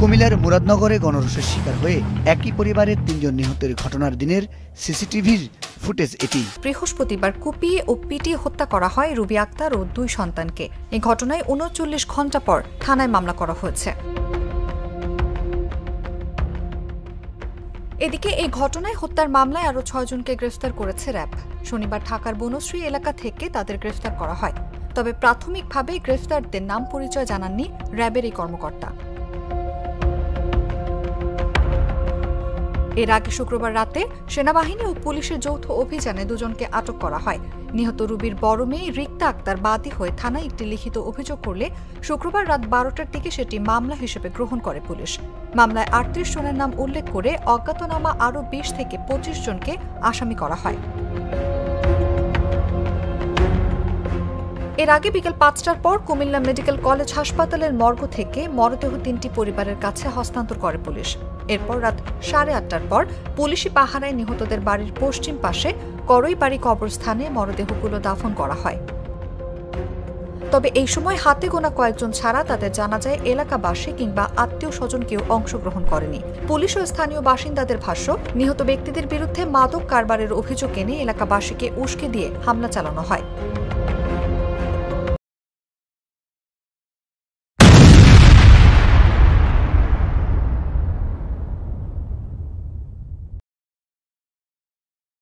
কুমিল্লার মুরাদনগরে গণরোষের শিকার হয়ে একই পরিবারের ৩ জন নিহতের ঘটনার দিনের সিসিটিভির ফুটেজ এটি। বৃহস্পতিবার কুপিয়ে ও পিটিয়ে হত্যা করা হয় রুবি আক্তার ও ২ সন্তানকে। এই ঘটনায় ৩৯ ঘণ্টা পর থানায় মামলা করা হয়েছে। এদিকে এই ঘটনায় হত্যার মামলায় আরও ৬ জনকে গ্রেফতার করেছে র্যাব। শনিবার ঢাকার বনশ্রী এলাকা থেকে তাদের গ্রেফতার করা হয়। তবে প্রাথমিকভাবে গ্রেফতারদের নাম পরিচয় জানাননি র্যাবের এই কর্মকর্তা। এর আগে শুক্রবার রাতে সেনাবাহিনী ও পুলিশের যৌথ অভিযানে ২ জনকে আটক করা হয়। নিহত রুবির বড় মেয়ে রিক্তা আক্তার বাদী হয়ে থানায় একটি লিখিত অভিযোগ করলে শুক্রবার রাত ১২টার দিকে সেটি মামলা হিসেবে গ্রহণ করে পুলিশ। মামলায় ৩৮ জনের নাম উল্লেখ করে অজ্ঞাতনামা আরও ২০ থেকে ২৫ জনকে আসামি করা হয়। এর আগে বিকেল ৫টার পর কুমিল্লা মেডিকেল কলেজ হাসপাতালের মর্গ থেকে মরদেহ ৩টি পরিবারের কাছে হস্তান্তর করে পুলিশ। এরপর রাত ৮:৩০টার পর পুলিশি পাহারায় নিহতদের বাড়ির পশ্চিম পাশে করইবাড়ি কবরস্থানে মরদেহগুলো দাফন করা হয়। তবে এই সময় হাতে গোনা কয়েকজন ছাড়া তাদের জানাজায় এলাকাবাসী কিংবা আত্মীয় স্বজন কেউ অংশগ্রহণ করেনি। পুলিশ ও স্থানীয় বাসিন্দাদের ভাষ্য, নিহত ব্যক্তিদের বিরুদ্ধে মাদক কারবারের অভিযোগ এনে এলাকাবাসীকে উস্কে দিয়ে হামলা চালানো হয়।